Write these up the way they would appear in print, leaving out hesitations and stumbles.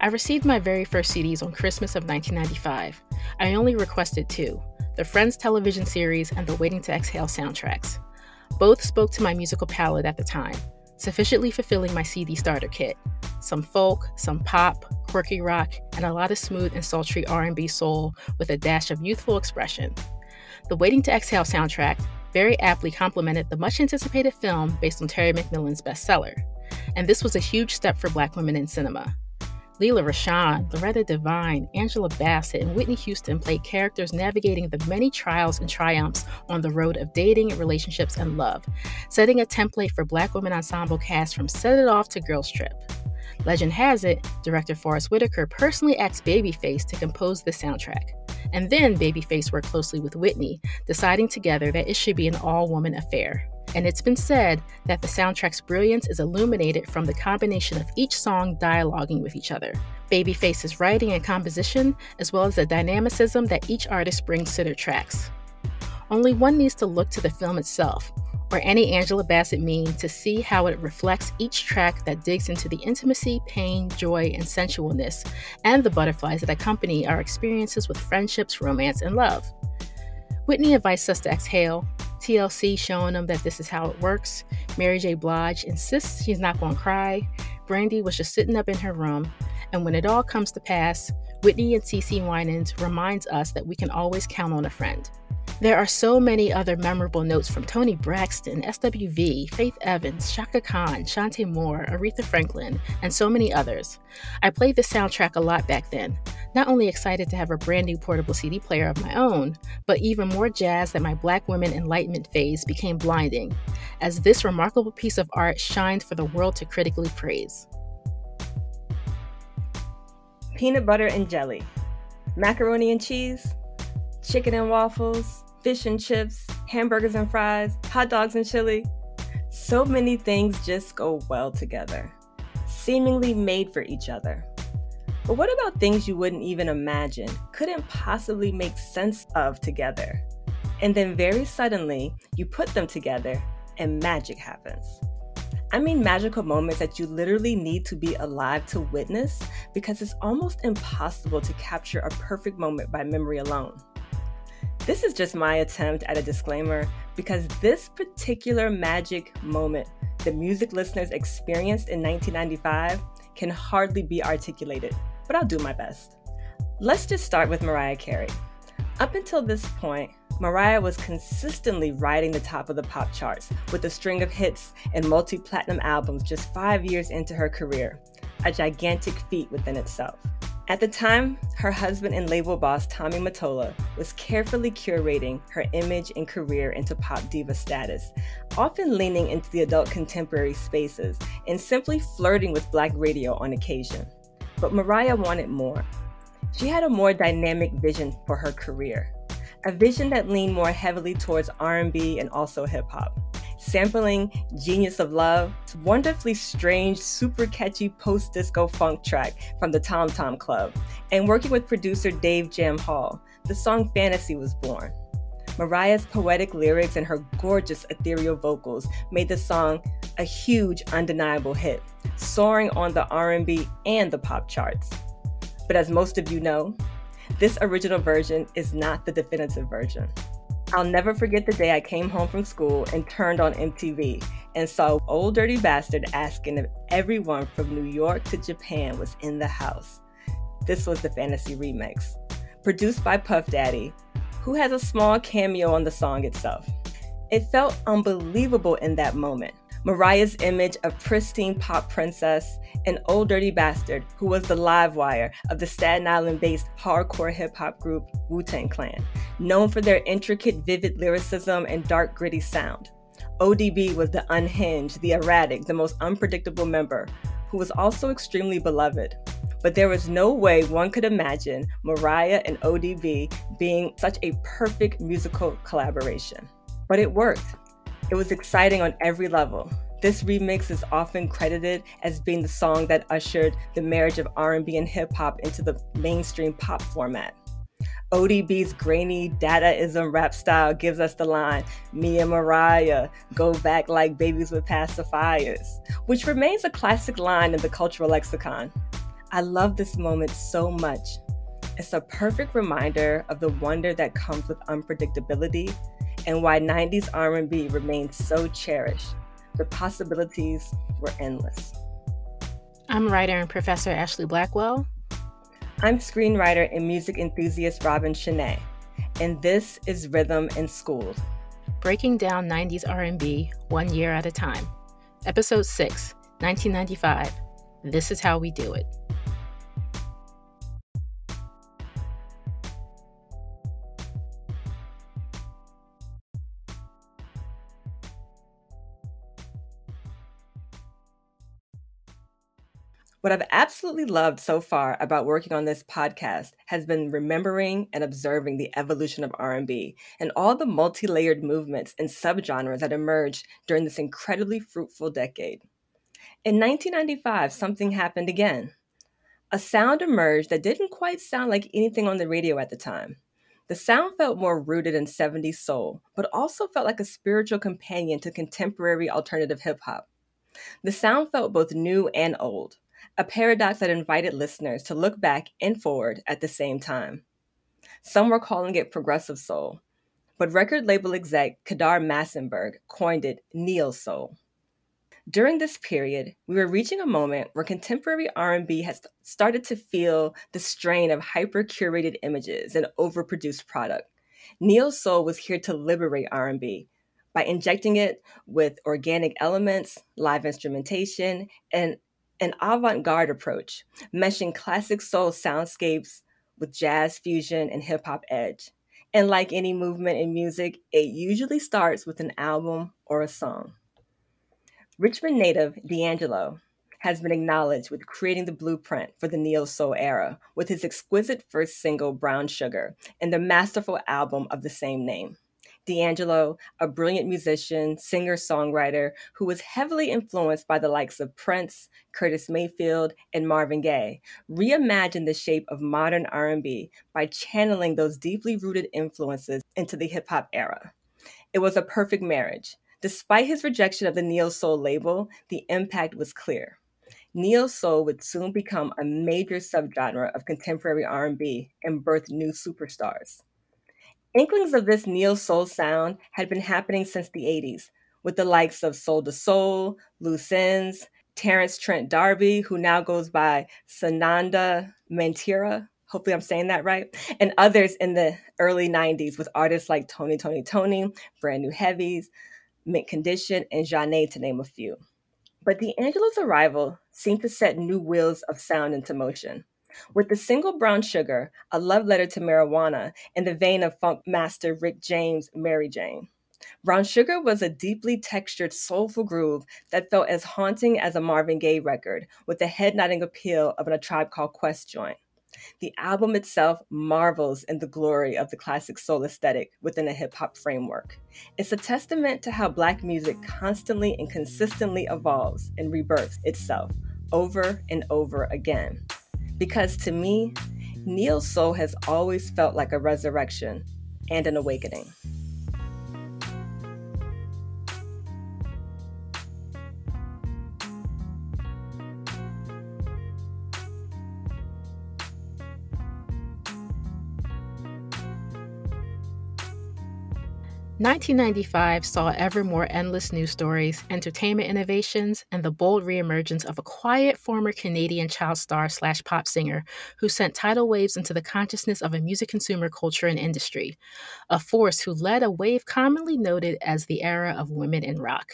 I received my very first CDs on Christmas of 1995. I only requested two, the Friends television series and the Waiting to Exhale soundtracks. Both spoke to my musical palette at the time, sufficiently fulfilling my CD starter kit. Some folk, some pop, quirky rock, and a lot of smooth and sultry R&B soul with a dash of youthful expression. The Waiting to Exhale soundtrack very aptly complemented the much-anticipated film based on Terry McMillan's bestseller, and this was a huge step for Black women in cinema. Lela Rochon, Loretta Devine, Angela Bassett, and Whitney Houston played characters navigating the many trials and triumphs on the road of dating, relationships, and love, setting a template for Black women ensemble casts from Set It Off to Girls Trip. Legend has it, director Forest Whitaker personally asked Babyface to compose the soundtrack. And then Babyface worked closely with Whitney, deciding together that it should be an all-woman affair. And it's been said that the soundtrack's brilliance is illuminated from the combination of each song dialoguing with each other, Babyface's writing and composition, as well as the dynamicism that each artist brings to their tracks. Only one needs to look to the film itself, or any Angela Bassett meme, to see how it reflects each track that digs into the intimacy, pain, joy, and sensualness, and the butterflies that accompany our experiences with friendships, romance, and love. Whitney invites us to exhale, TLC showing them that this is how it works, Mary J. Blige insists she's not going to cry, Brandy was just sitting up in her room, and when it all comes to pass, Whitney and CeCe Winans reminds us that we can always count on a friend. There are so many other memorable notes from Toni Braxton, SWV, Faith Evans, Chaka Khan, Shantae Moore, Aretha Franklin, and so many others. I played the soundtrack a lot back then, not only excited to have a brand new portable CD player of my own, but even more jazzed that my Black women enlightenment phase became blinding, as this remarkable piece of art shined for the world to critically praise. Peanut butter and jelly, macaroni and cheese, chicken and waffles, fish and chips, hamburgers and fries, hot dogs and chili. So many things just go well together, seemingly made for each other. But what about things you wouldn't even imagine, couldn't possibly make sense of together? And then very suddenly, you put them together and magic happens. I mean magical moments that you literally need to be alive to witness, because it's almost impossible to capture a perfect moment by memory alone. This is just my attempt at a disclaimer, because this particular magic moment the music listeners experienced in 1995 can hardly be articulated, but I'll do my best. Let's just start with Mariah Carey. Up until this point, Mariah was consistently riding the top of the pop charts with a string of hits and multi-platinum albums just 5 years into her career, a gigantic feat within itself. At the time, her husband and label boss Tommy Mottola was carefully curating her image and career into pop diva status, often leaning into the adult contemporary spaces and simply flirting with Black radio on occasion. But Mariah wanted more. She had a more dynamic vision for her career, a vision that leaned more heavily towards R&B and also hip-hop. Sampling Genius of Love's wonderfully strange, super catchy post-disco funk track from the Tom Tom Club, and working with producer Dave Jam Hall, the song Fantasy was born. Mariah's poetic lyrics and her gorgeous ethereal vocals made the song a huge, undeniable hit, soaring on the R&B and the pop charts. But as most of you know, this original version is not the definitive version. I'll never forget the day I came home from school and turned on MTV and saw Old Dirty Bastard asking if everyone from New York to Japan was in the house. This was the Fantasy remix, produced by Puff Daddy, who has a small cameo on the song itself. It felt unbelievable in that moment. Mariah's image of pristine pop princess, and Old Dirty Bastard, who was the live wire of the Staten Island-based hardcore hip-hop group Wu-Tang Clan, known for their intricate, vivid lyricism and dark, gritty sound. ODB was the unhinged, the erratic, the most unpredictable member, who was also extremely beloved. But there was no way one could imagine Mariah and ODB being such a perfect musical collaboration. But it worked. It was exciting on every level. This remix is often credited as being the song that ushered the marriage of R&B and hip-hop into the mainstream pop format. ODB's grainy Dadaism rap style gives us the line, "Me and Mariah go back like babies with pacifiers," which remains a classic line in the cultural lexicon. I love this moment so much. It's a perfect reminder of the wonder that comes with unpredictability and why 90s R&B remains so cherished. The possibilities were endless. I'm writer and professor Ashley Blackwell. I'm screenwriter and music enthusiast Robin Shanae, and this is Rhythm in Schools. Breaking down 90s R&B one year at a time. Episode 6, 1995. This is how we do it. What I've absolutely loved so far about working on this podcast has been remembering and observing the evolution of R&B and all the multi-layered movements and subgenres that emerged during this incredibly fruitful decade. In 1995, something happened again. A sound emerged that didn't quite sound like anything on the radio at the time. The sound felt more rooted in 70s soul, but also felt like a spiritual companion to contemporary alternative hip hop. The sound felt both new and old, a paradox that invited listeners to look back and forward at the same time. Some were calling it progressive soul, but record label exec Kadar Massenberg coined it neo soul. During this period, we were reaching a moment where contemporary R&B has started to feel the strain of hyper-curated images and overproduced product. Neo soul was here to liberate R&B by injecting it with organic elements, live instrumentation, and an avant-garde approach, meshing classic soul soundscapes with jazz fusion and hip-hop edge. And like any movement in music, it usually starts with an album or a song. Richmond native D'Angelo has been acknowledged with creating the blueprint for the neo soul era with his exquisite first single, Brown Sugar, and the masterful album of the same name. D'Angelo, a brilliant musician, singer-songwriter who was heavily influenced by the likes of Prince, Curtis Mayfield, and Marvin Gaye, reimagined the shape of modern R&B by channeling those deeply rooted influences into the hip-hop era. It was a perfect marriage. Despite his rejection of the neo soul label, the impact was clear. Neo soul would soon become a major subgenre of contemporary R&B and birth new superstars. Inklings of this neo soul sound had been happening since the 80s, with the likes of Soul to Soul, Loose Ends, Terrence Trent D'Arby, who now goes by Sananda Mantira, hopefully I'm saying that right, and others in the early 90s with artists like Tony, Brand New Heavies, Mint Condition, and Janae, to name a few. But D'Angelo's arrival seemed to set new wheels of sound into motion. With the single Brown Sugar, a love letter to marijuana in the vein of funk master Rick James' Mary Jane. Brown Sugar was a deeply textured, soulful groove that felt as haunting as a Marvin Gaye record, with the head-nodding appeal of A Tribe Called Quest joint. The album itself marvels in the glory of the classic soul aesthetic within a hip-hop framework. It's a testament to how Black music constantly and consistently evolves and rebirths itself over and over again. Because to me, neo soul has always felt like a resurrection and an awakening. 1995 saw ever more endless news stories, entertainment innovations, and the bold reemergence of a quiet former Canadian child star / pop singer who sent tidal waves into the consciousness of a music consumer culture and industry, a force who led a wave commonly noted as the era of women in rock.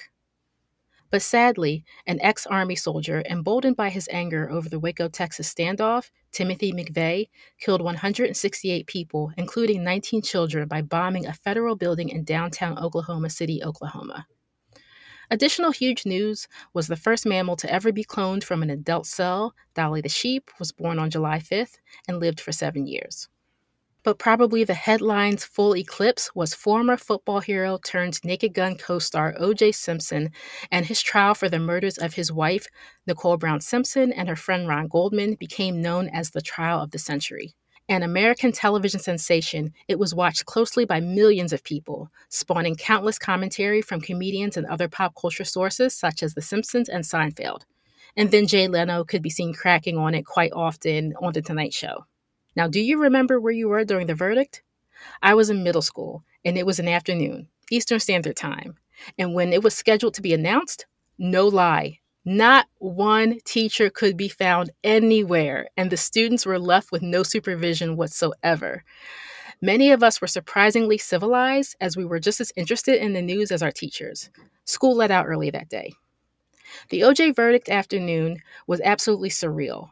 But sadly, an ex-Army soldier, emboldened by his anger over the Waco, Texas standoff, Timothy McVeigh, killed 168 people, including 19 children, by bombing a federal building in downtown Oklahoma City, Oklahoma. Additional huge news was the first mammal to ever be cloned from an adult cell. Dolly the sheep was born on July 5th and lived for 7 years. But probably the headline's full eclipse was former football hero turned Naked Gun co-star O.J. Simpson and his trial for the murders of his wife, Nicole Brown Simpson, and her friend Ron Goldman became known as the trial of the century. An American television sensation, it was watched closely by millions of people, spawning countless commentary from comedians and other pop culture sources such as The Simpsons and Seinfeld. And then Jay Leno could be seen cracking on it quite often on The Tonight Show. Now, do you remember where you were during the verdict? I was in middle school, and it was an afternoon, Eastern Standard Time. And when it was scheduled to be announced, no lie, not one teacher could be found anywhere, and the students were left with no supervision whatsoever. Many of us were surprisingly civilized as we were just as interested in the news as our teachers. School let out early that day. The OJ verdict afternoon was absolutely surreal.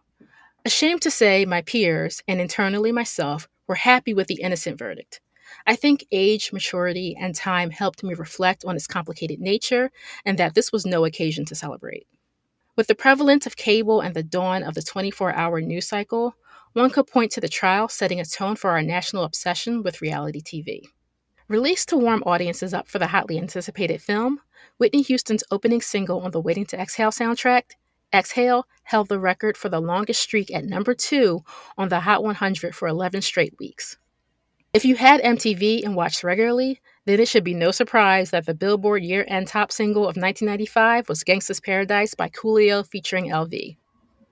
Ashamed to say, my peers, and internally myself, were happy with the innocent verdict. I think age, maturity, and time helped me reflect on its complicated nature and that this was no occasion to celebrate. With the prevalence of cable and the dawn of the 24-hour news cycle, one could point to the trial setting a tone for our national obsession with reality TV. Released to warm audiences up for the hotly anticipated film, Whitney Houston's opening single on the Waiting to Exhale soundtrack, Exhale, held the record for the longest streak at number 2 on the Hot 100 for 11 straight weeks. If you had MTV and watched regularly, then it should be no surprise that the Billboard year-end top single of 1995 was Gangsta's Paradise by Coolio featuring LV.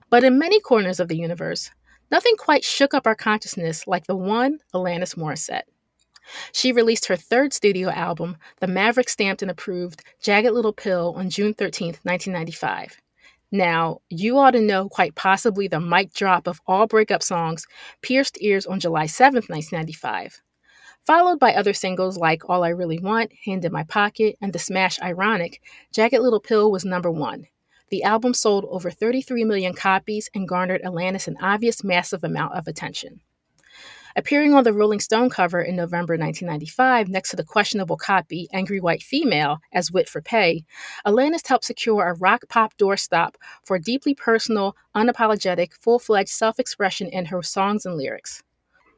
But in many corners of the universe, nothing quite shook up our consciousness like the one Alanis Morissette. She released her third studio album, the Maverick stamped and approved Jagged Little Pill, on June 13, 1995. Now, you ought to know quite possibly the mic drop of all breakup songs pierced ears on July 7, 1995, followed by other singles like All I Really Want, Hand in My Pocket, and the smash Ironic. Jagged Little Pill was number 1. The album sold over 33 million copies and garnered Alanis an obvious massive amount of attention. Appearing on the Rolling Stone cover in November 1995 next to the questionable copy Angry White Female as Wit for Pay, Alanis helped secure a rock-pop doorstop for deeply personal, unapologetic, full-fledged self-expression in her songs and lyrics.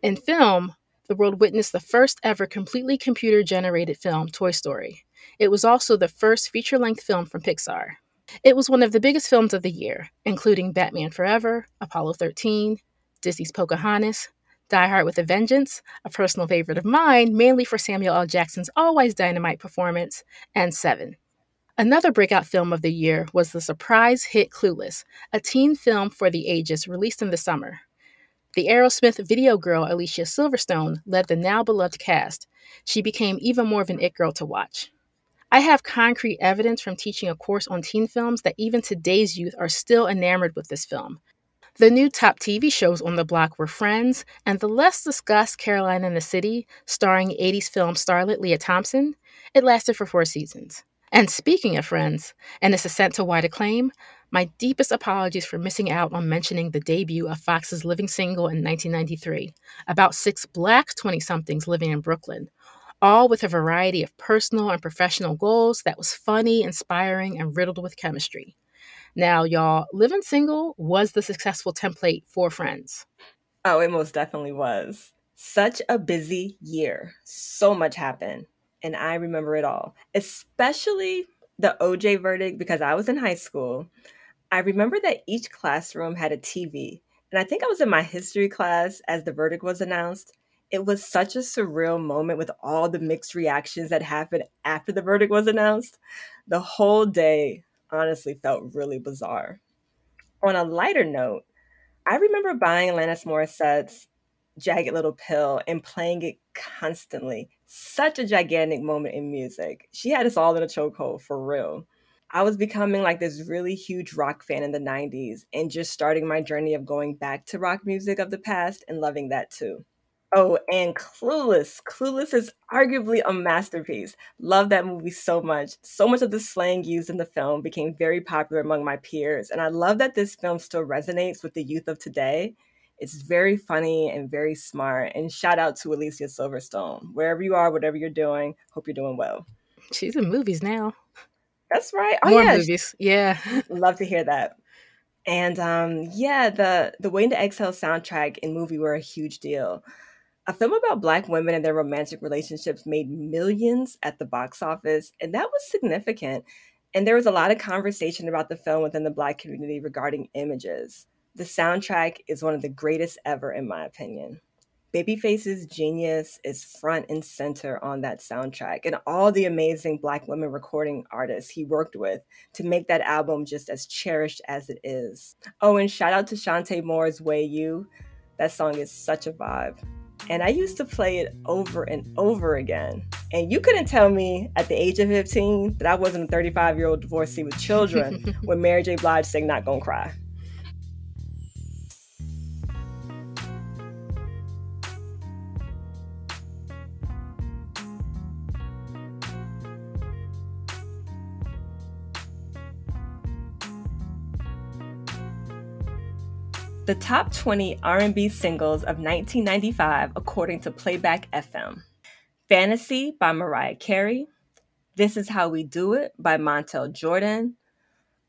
In film, the world witnessed the first ever completely computer-generated film, Toy Story. It was also the first feature-length film from Pixar. It was one of the biggest films of the year, including Batman Forever, Apollo 13, Disney's Pocahontas, Die Hard with a Vengeance, a personal favorite of mine, mainly for Samuel L. Jackson's always dynamite performance, and Seven. Another breakout film of the year was the surprise hit Clueless, a teen film for the ages released in the summer. The Aerosmith video girl Alicia Silverstone led the now beloved cast. She became even more of an it girl to watch. I have concrete evidence from teaching a course on teen films that even today's youth are still enamored with this film. The new top TV shows on the block were Friends and the less discussed Caroline in the City, starring 80s film starlet Leah Thompson. It lasted for 4 seasons. And speaking of Friends and its ascent to wide acclaim, my deepest apologies for missing out on mentioning the debut of Fox's Living Single in 1993, about 6 Black 20-somethings living in Brooklyn, all with a variety of personal and professional goals that was funny, inspiring, and riddled with chemistry. Now, y'all, Living Single was the successful template for Friends. Oh, it most definitely was. Such a busy year. So much happened. And I remember it all, especially the OJ verdict because I was in high school. I remember that each classroom had a TV. And I think I was in my history class as the verdict was announced. It was such a surreal moment with all the mixed reactions that happened after the verdict was announced. The whole day honestly felt really bizarre. On a lighter note, I remember buying Alanis Morissette's Jagged Little Pill and playing it constantly. Such a gigantic moment in music. She had us all in a chokehold for real. I was becoming like this really huge rock fan in the 90s and just starting my journey of going back to rock music of the past and loving that too. Oh, and Clueless. Clueless is arguably a masterpiece. Love that movie so much. So much of the slang used in the film became very popular among my peers. And I love that this film still resonates with the youth of today. It's very funny and very smart. And shout out to Alicia Silverstone. Wherever you are, whatever you're doing, hope you're doing well. She's in movies now. That's right. Oh, More yeah. movies. Yeah. Love to hear that. And yeah, the Waiting to Exhale soundtrack and movie were a huge deal. A film about Black women and their romantic relationships made millions at the box office, and that was significant. And there was a lot of conversation about the film within the Black community regarding images. The soundtrack is one of the greatest ever, in my opinion. Babyface's genius is front and center on that soundtrack, and all the amazing Black women recording artists he worked with to make that album just as cherished as it is. Oh, and shout out to Shantae Moore's Way You. That song is such a vibe. And I used to play it over and over again. And you couldn't tell me at the age of 15 that I wasn't a 35-year-old divorcee with children when Mary J. Blige sang Not Gonna Cry. The top 20 R&B singles of 1995 according to Playback FM. Fantasy by Mariah Carey. This Is How We Do It by Montel Jordan.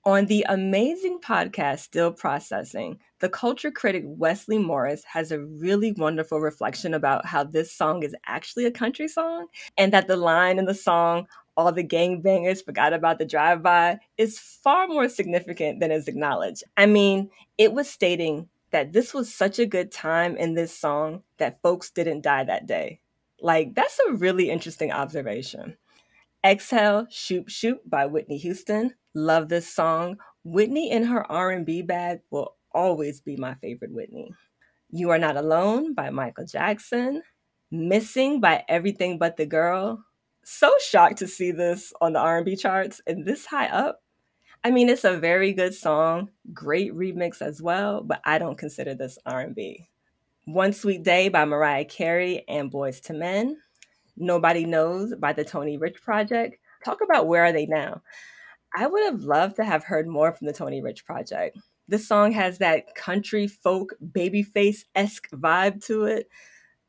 On the amazing podcast Still Processing, the culture critic Wesley Morris has a really wonderful reflection about how this song is actually a country song, and that the line in the song, "All the gangbangers forgot about the drive-by," is far more significant than is acknowledged. I mean, it was stating that this was such a good time in this song that folks didn't die that day. Like, that's a really interesting observation. Exhale, Shoop Shoop by Whitney Houston. Love this song. Whitney in her R&B bag will always be my favorite Whitney. You Are Not Alone by Michael Jackson. Missing by Everything But the Girl. So shocked to see this on the R&B charts and this high up. I mean, it's a very good song, great remix as well, but I don't consider this R&B. One Sweet Day by Mariah Carey and Boyz II Men. Nobody Knows by the Tony Rich Project. Talk about where are they now? I would have loved to have heard more from the Tony Rich Project. This song has that country folk babyface-esque vibe to it.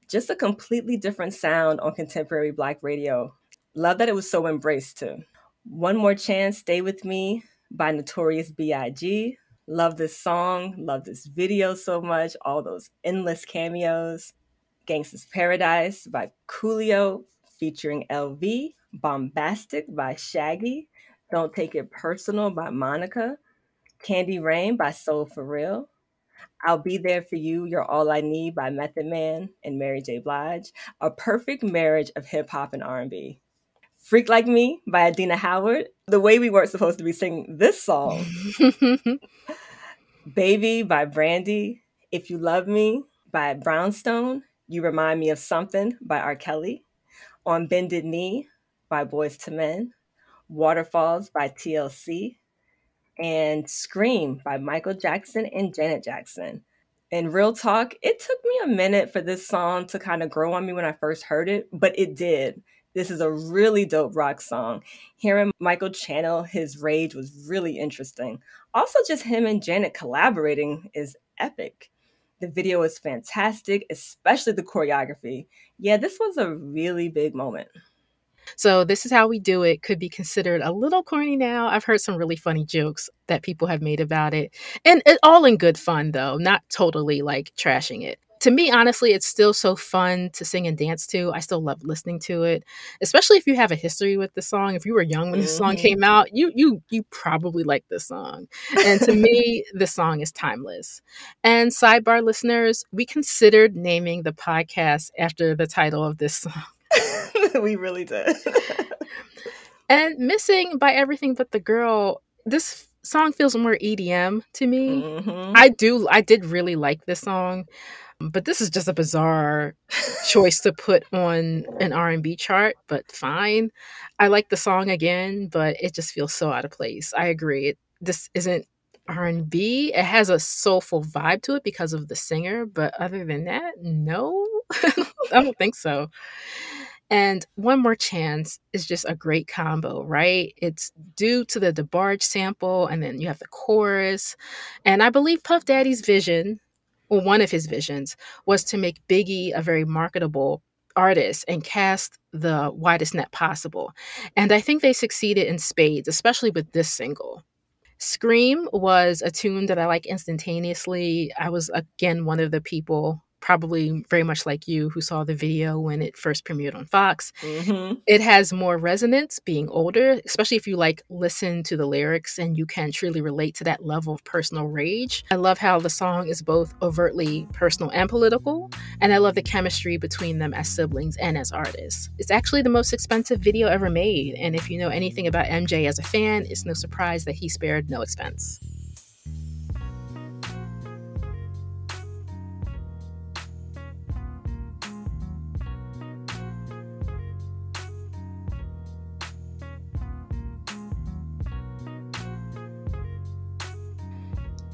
Just a completely different sound on contemporary Black radio. Love that it was so embraced too. One More Chance, Stay With Me by Notorious B.I.G. Love this song, love this video so much, all those endless cameos. Gangsta's Paradise by Coolio featuring LV. Bombastic by Shaggy. Don't Take It Personal by Monica. Candy Rain by Soul For Real. I'll Be There For You, You're All I Need by Method Man and Mary J. Blige. A perfect marriage of hip hop and R&B. Freak Like Me by Adina Howard. The way we weren't supposed to be singing this song. Baby by Brandy. If You Love Me by Brownstone. You Remind Me of Something by R. Kelly. On Bended Knee by Boyz II Men. Waterfalls by TLC. And Scream by Michael Jackson and Janet Jackson. And real talk, it took me a minute for this song to kind of grow on me when I first heard it, but it did. This is a really dope rock song. Hearing Michael channel his rage was really interesting. Also, just him and Janet collaborating is epic. The video is fantastic, especially the choreography. Yeah, this was a really big moment. So This Is How We Do It could be considered a little corny now. I've heard some really funny jokes that people have made about it. And it all in good fun, though, not totally like trashing it. To me, honestly, it's still so fun to sing and dance to. I still love listening to it, especially if you have a history with the song. If you were young when this song came out, you probably like this song. And to me, the song is timeless. And sidebar listeners, we considered naming the podcast after the title of this song. We really did. And Missing by Everything But the Girl, this song feels more EDM to me. Mm-hmm. I did really like this song, but this is just a bizarre choice to put on an R&B chart, but fine. I like the song again, but it just feels so out of place. I agree. This isn't R&B. It has a soulful vibe to it because of the singer, but other than that, no, I don't think so. And One More Chance is just a great combo, right? It's due to the DeBarge sample, and then you have the chorus. And I believe Puff Daddy's vision, or one of his visions, was to make Biggie a very marketable artist and cast the widest net possible. And I think they succeeded in spades, especially with this single. Scream was a tune that I like instantaneously. I was, again, one of the people probably very much like you who saw the video when it first premiered on Fox. Mm-hmm. It has more resonance being older, especially if you like listen to the lyrics and you can truly relate to that level of personal rage. I love how the song is both overtly personal and political, and I love the chemistry between them as siblings and as artists. It's actually the most expensive video ever made, and if you know anything about MJ as a fan, it's no surprise that he spared no expense.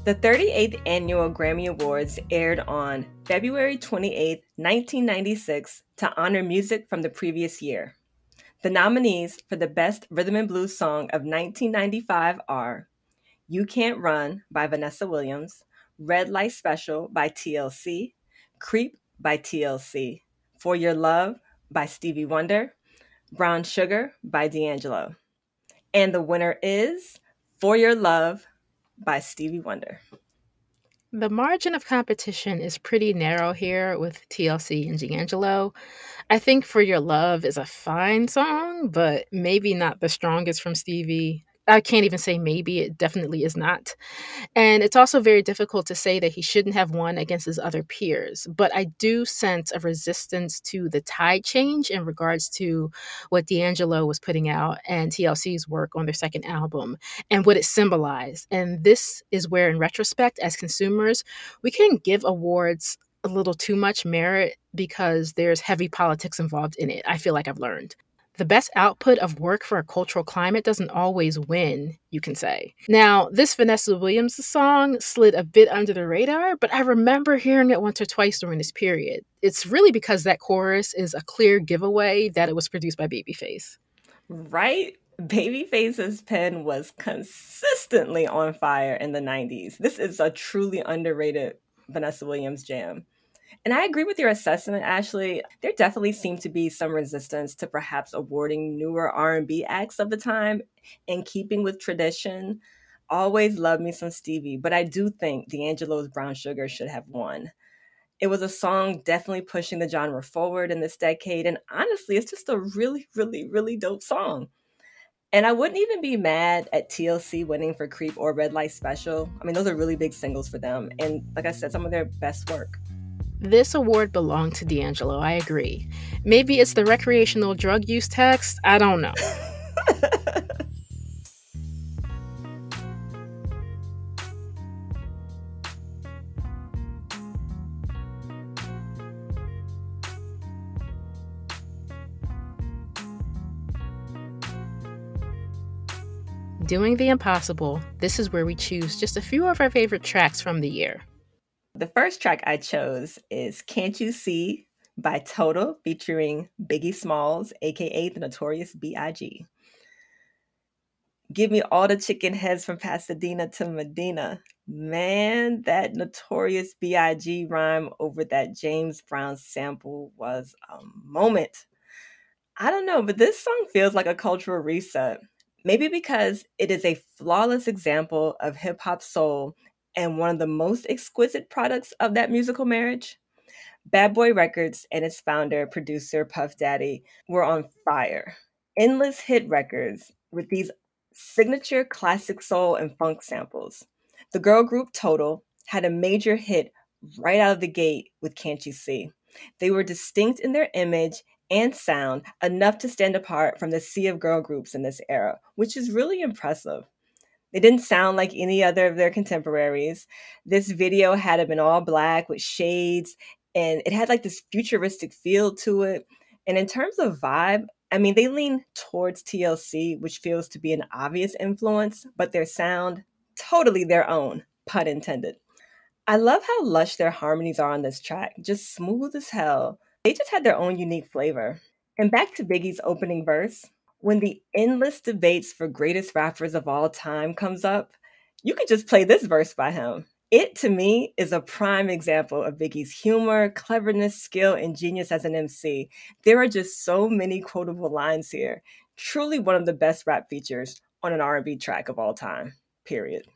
The 38th Annual Grammy Awards aired on February 28, 1996, to honor music from the previous year. The nominees for the Best Rhythm and Blues Song of 1995 are You Can't Run by Vanessa Williams, Red Light Special by TLC, Creep by TLC, For Your Love by Stevie Wonder, Brown Sugar by D'Angelo. And the winner is For Your Love by Stevie Wonder. The margin of competition is pretty narrow here with TLC and D'Angelo. I think For Your Love is a fine song, but maybe not the strongest from Stevie. I can't even say maybe, it definitely is not. And it's also very difficult to say that he shouldn't have won against his other peers. But I do sense a resistance to the tide change in regards to what D'Angelo was putting out and TLC's work on their second album and what it symbolized. And this is where, in retrospect, as consumers, we can give awards a little too much merit because there's heavy politics involved in it. I feel like I've learned. The best output of work for a cultural climate doesn't always win, you can say. Now, this Vanessa Williams song slid a bit under the radar, but I remember hearing it once or twice during this period. It's really because that chorus is a clear giveaway that it was produced by Babyface. Right? Babyface's pen was consistently on fire in the 90s. This is a truly underrated Vanessa Williams jam. And I agree with your assessment, Ashley. There definitely seemed to be some resistance to perhaps awarding newer R&B acts of the time in keeping with tradition. Always love me some Stevie, but I do think D'Angelo's Brown Sugar should have won. It was a song definitely pushing the genre forward in this decade, and honestly, it's just a really, really, really dope song. And I wouldn't even be mad at TLC winning for Creep or Red Light Special. I mean, those are really big singles for them, and like I said, some of their best work. This award belonged to D'Angelo, I agree. Maybe it's the recreational drug use tax, I don't know. Doing the impossible, this is where we choose just a few of our favorite tracks from the year. The first track I chose is Can't You See by Total featuring Biggie Smalls, aka the Notorious B.I.G. Give me all the chicken heads from Pasadena to Medina. Man, that Notorious B.I.G. rhyme over that James Brown sample was a moment. I don't know, but this song feels like a cultural reset. Maybe because it is a flawless example of hip hop soul and one of the most exquisite products of that musical marriage. Bad Boy Records and its founder, producer Puff Daddy, were on fire. Endless hit records with these signature classic soul and funk samples. The girl group Total had a major hit right out of the gate with Can't You See. They were distinct in their image and sound, enough to stand apart from the sea of girl groups in this era, which is really impressive. They didn't sound like any other of their contemporaries. This video had them in all black with shades, and it had like this futuristic feel to it. And in terms of vibe, I mean, they lean towards TLC, which feels to be an obvious influence, but their sound, totally their own, pun intended. I love how lush their harmonies are on this track, just smooth as hell. They just had their own unique flavor. And back to Biggie's opening verse, when the endless debates for greatest rappers of all time comes up, you could just play this verse by him. It, to me, is a prime example of Biggie's humor, cleverness, skill, and genius as an MC. There are just so many quotable lines here. Truly one of the best rap features on an R&B track of all time, period.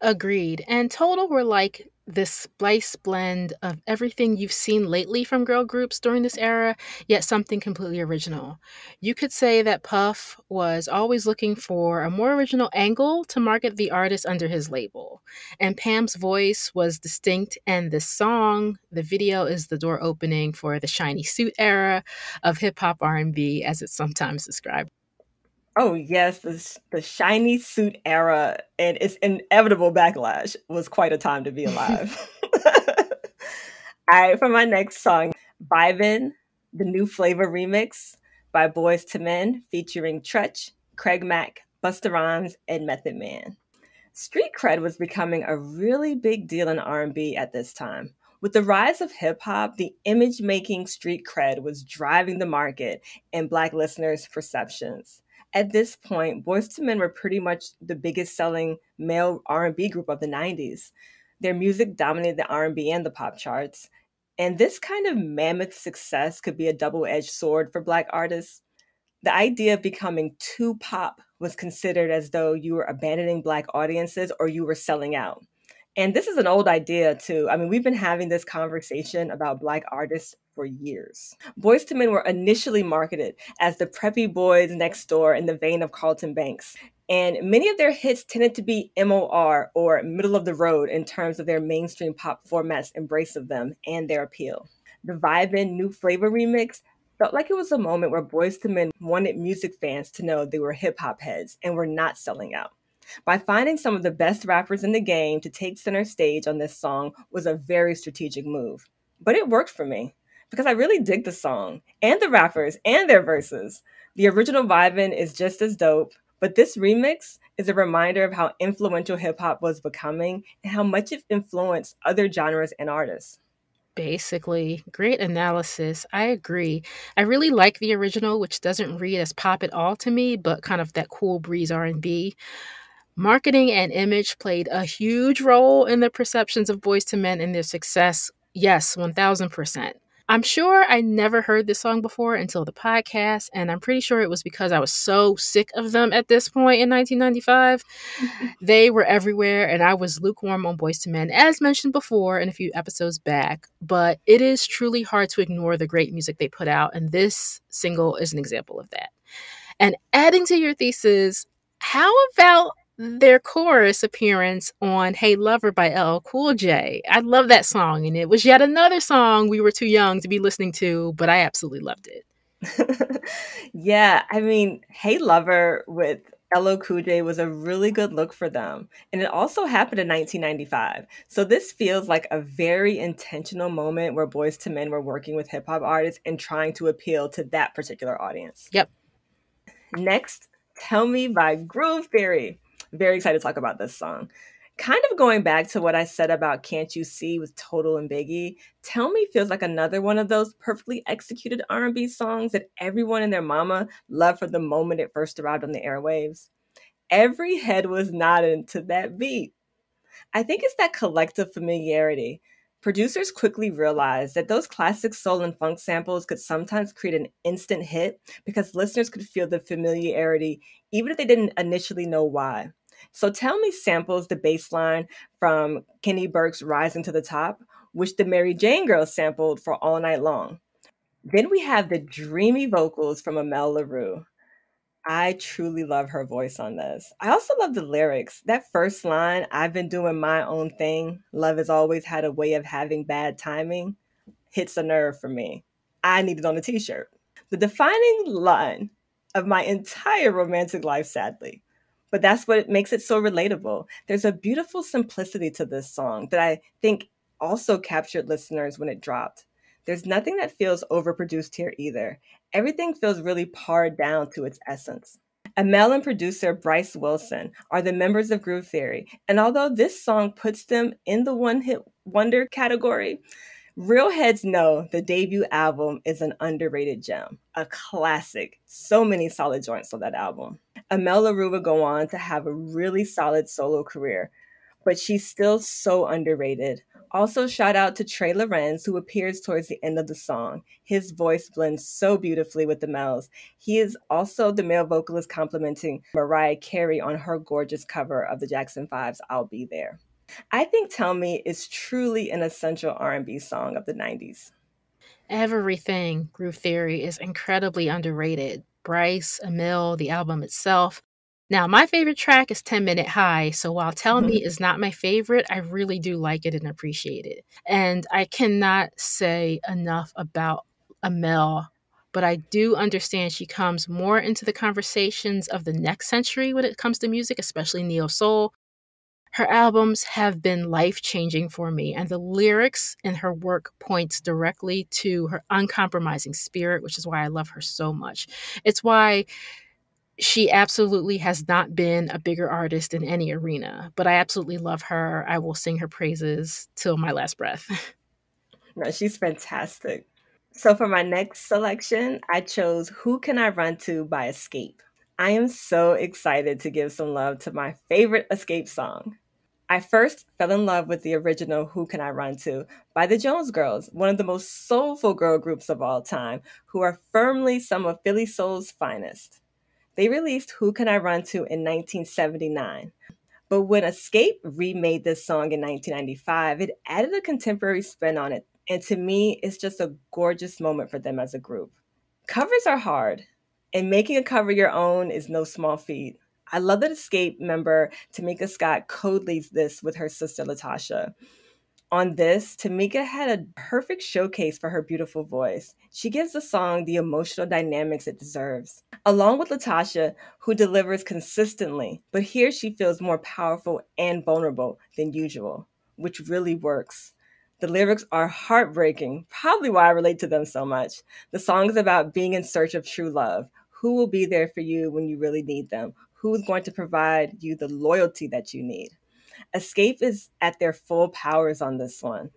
Agreed. And Total were like this splice blend of everything you've seen lately from girl groups during this era, yet something completely original. You could say that Puff was always looking for a more original angle to market the artist under his label. And Pam's voice was distinct, and the song, the video is the door opening for the shiny suit era of hip hop R&B as it's sometimes described. Oh yes, the shiny suit era and its inevitable backlash was quite a time to be alive. All right, for my next song, Vibin, the New Flavor remix by Boyz II Men featuring Tretch, Craig Mack, Busta Rhymes, and Method Man. Street cred was becoming a really big deal in R&B at this time. With the rise of hip hop, the image making street cred was driving the market and Black listeners' perceptions. At this point, Boyz II Men were pretty much the biggest selling male R&B group of the 90s. Their music dominated the R&B and the pop charts. And this kind of mammoth success could be a double-edged sword for Black artists. The idea of becoming too pop was considered as though you were abandoning Black audiences or you were selling out. And this is an old idea, too. I mean, we've been having this conversation about Black artists for years. Boyz II Men were initially marketed as the preppy boys next door in the vein of Carlton Banks. And many of their hits tended to be MOR or middle of the road in terms of their mainstream pop format's embrace of them and their appeal. The Vibin' New Flavor remix felt like it was a moment where Boyz II Men wanted music fans to know they were hip hop heads and were not selling out. By finding some of the best rappers in the game to take center stage on this song was a very strategic move. But it worked for me because I really dig the song and the rappers and their verses. The original Vibin' is just as dope, but this remix is a reminder of how influential hip hop was becoming and how much it influenced other genres and artists. Basically, great analysis. I agree. I really like the original, which doesn't read as pop at all to me, but kind of that cool breeze R&B. Marketing and image played a huge role in the perceptions of Boyz II Men and their success. Yes, 1000%. I'm sure I never heard this song before until the podcast, and I'm pretty sure it was because I was so sick of them at this point in 1995. They were everywhere, and I was lukewarm on Boyz II Men, as mentioned before in a few episodes back. But it is truly hard to ignore the great music they put out, and this single is an example of that. And adding to your thesis, how about their chorus appearance on Hey Lover by LL Cool J? I love that song, and it was yet another song we were too young to be listening to, but I absolutely loved it. Yeah, I mean, Hey Lover with LL Cool J was a really good look for them. And it also happened in 1995. So this feels like a very intentional moment where Boyz II Men were working with hip hop artists and trying to appeal to that particular audience. Yep. Next, Tell Me by Groove Theory. Very excited to talk about this song. Kind of going back to what I said about Can't You See with Total and Biggie, Tell Me feels like another one of those perfectly executed R&B songs that everyone and their mama loved from the moment it first arrived on the airwaves. Every head was nodding to that beat. I think it's that collective familiarity. Producers quickly realized that those classic soul and funk samples could sometimes create an instant hit because listeners could feel the familiarity even if they didn't initially know why. So Tell Me samples the bass line from Kenny Burke's Rising to the Top, which the Mary Jane Girls sampled for All Night Long. Then we have the dreamy vocals from Amel Larue. I truly love her voice on this. I also love the lyrics. That first line, I've been doing my own thing. Love has always had a way of having bad timing, hits a nerve for me. I need it on a t shirt. The defining line of my entire romantic life, sadly. But that's what makes it so relatable. There's a beautiful simplicity to this song that I think also captured listeners when it dropped. There's nothing that feels overproduced here either. Everything feels really pared down to its essence. Amel and producer Bryce Wilson are the members of Groove Theory, and although this song puts them in the one hit wonder category, real heads know the debut album is an underrated gem, a classic. So many solid joints on that album. Amel Larue would go on to have a really solid solo career, but she's still so underrated. Also, shout out to Trey Lorenz, who appears towards the end of the song. His voice blends so beautifully with the males. He is also the male vocalist complimenting Mariah Carey on her gorgeous cover of the Jackson 5's I'll Be There. I think Tell Me is truly an essential R&B song of the 90s. Everything Groove Theory is incredibly underrated. Bryce, Emil, the album itself. Now, my favorite track is 10-Minute High, so while Tell Me is not my favorite, I really do like it and appreciate it. And I cannot say enough about Emil, but I do understand she comes more into the conversations of the next century when it comes to music, especially neo soul. Her albums have been life-changing for me, and the lyrics in her work points directly to her uncompromising spirit, which is why I love her so much. It's why she absolutely has not been a bigger artist in any arena, but I absolutely love her. I will sing her praises till my last breath. No, she's fantastic. So for my next selection, I chose Who Can I Run To by Escape. I am so excited to give some love to my favorite Escape song. I first fell in love with the original Who Can I Run To by the Jones Girls, one of the most soulful girl groups of all time, who are firmly some of Philly soul's finest. They released Who Can I Run To in 1979. But when Escape remade this song in 1995, it added a contemporary spin on it. And to me, it's just a gorgeous moment for them as a group. Covers are hard, and making a cover your own is no small feat. I love that Escape member Tamika Scott co-leads this with her sister Latasha. On this, Tamika had a perfect showcase for her beautiful voice. She gives the song the emotional dynamics it deserves. Along with Latasha, who delivers consistently, but here she feels more powerful and vulnerable than usual, which really works. The lyrics are heartbreaking, probably why I relate to them so much. The song is about being in search of true love. Who will be there for you when you really need them? Who's going to provide you the loyalty that you need? Escape is at their full powers on this one.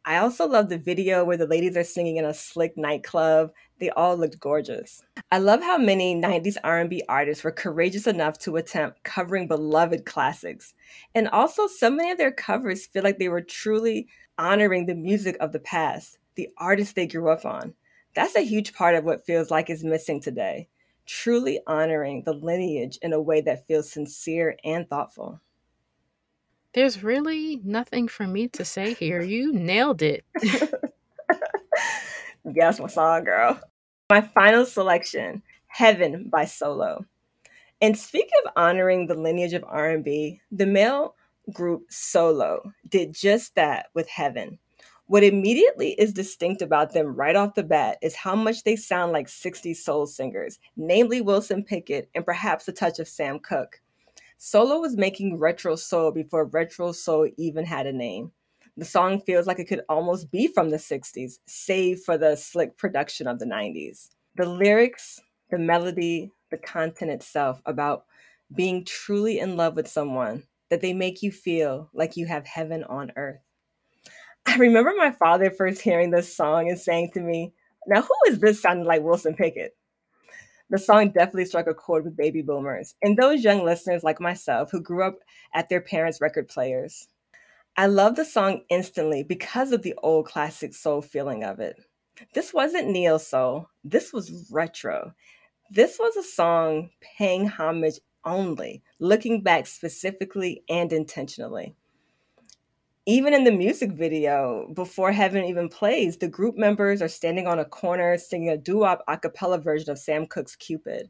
I also love the video where the ladies are singing in a slick nightclub. They all looked gorgeous. I love how many 90s R&B artists were courageous enough to attempt covering beloved classics. And also, so many of their covers feel like they were truly honoring the music of the past, the artists they grew up on. That's a huge part of what feels like is missing today. Truly honoring the lineage in a way that feels sincere and thoughtful. There's really nothing for me to say here. You nailed it. Yes, my song, girl. My final selection, Heaven by Solo. And speaking of honoring the lineage of R&B, the male group Solo did just that with Heaven. What immediately is distinct about them right off the bat is how much they sound like 60s soul singers, namely Wilson Pickett and perhaps a touch of Sam Cooke. Solo was making retro soul before retro soul even had a name. The song feels like it could almost be from the 60s, save for the slick production of the 90s. The lyrics, the melody, the content itself about being truly in love with someone, that they make you feel like you have heaven on earth. I remember my father first hearing this song and saying to me, "Now, who is this sounding like Wilson Pickett?" The song definitely struck a chord with baby boomers and those young listeners like myself who grew up at their parents' record players. I love the song instantly because of the old classic soul feeling of it. This wasn't neo soul, this was retro. This was a song paying homage only, looking back specifically and intentionally. Even in the music video, before Heaven even plays, the group members are standing on a corner singing a doo-wop a cappella version of Sam Cooke's Cupid.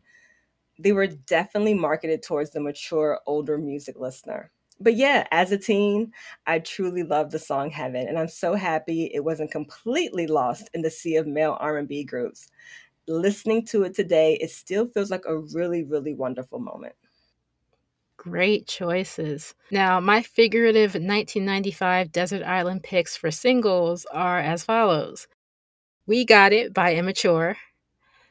They were definitely marketed towards the mature, older music listener. But yeah, as a teen, I truly loved the song Heaven, and I'm so happy it wasn't completely lost in the sea of male R&B groups. Listening to it today, it still feels like a really, really wonderful moment. Great choices. Now, my figurative 1995 Desert Island picks for singles are as follows. We Got It by Immature,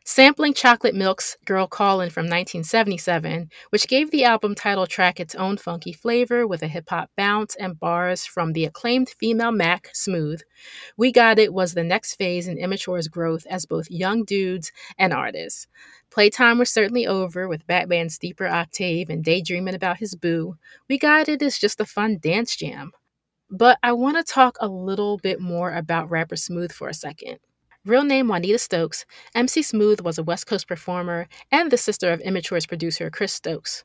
sampling Chocolate Milk's Girl Callin' from 1977, which gave the album title track its own funky flavor with a hip-hop bounce and bars from the acclaimed female Mac, Smooth. We Got It was the next phase in Immature's growth as both young dudes and artists. Playtime was certainly over with Batman's deeper octave and daydreaming about his boo. We Got It is just a fun dance jam. But I want to talk a little bit more about rapper Smooth for a second. Real name Juanita Stokes, MC Smooth was a West Coast performer and the sister of Immature's producer Chris Stokes.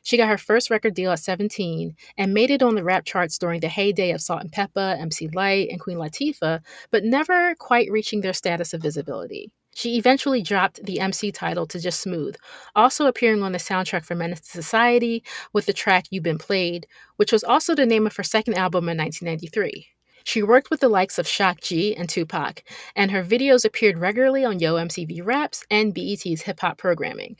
She got her first record deal at 17 and made it on the rap charts during the heyday of Salt and Peppa, MC Lyte, and Queen Latifah, but never quite reaching their status of visibility. She eventually dropped the MC title to just Smooth, also appearing on the soundtrack for Menace to Society with the track You've Been Played, which was also the name of her second album in 1993. She worked with the likes of Shock G and Tupac, and her videos appeared regularly on Yo MTV Raps and BET's hip hop programming.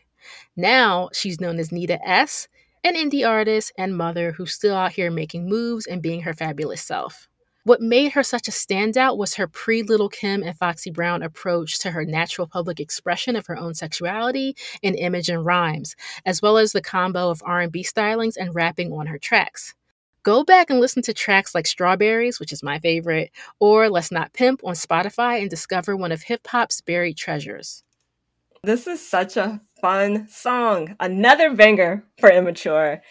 Now she's known as Nita S., an indie artist and mother who's still out here making moves and being her fabulous self. What made her such a standout was her pre-Little Kim and Foxy Brown approach to her natural public expression of her own sexuality in image and rhymes, as well as the combo of R&B stylings and rapping on her tracks. Go back and listen to tracks like Strawberries, which is my favorite, or Let's Not Pimp on Spotify and discover one of hip-hop's buried treasures. This is such a fun song. Another banger for Immature.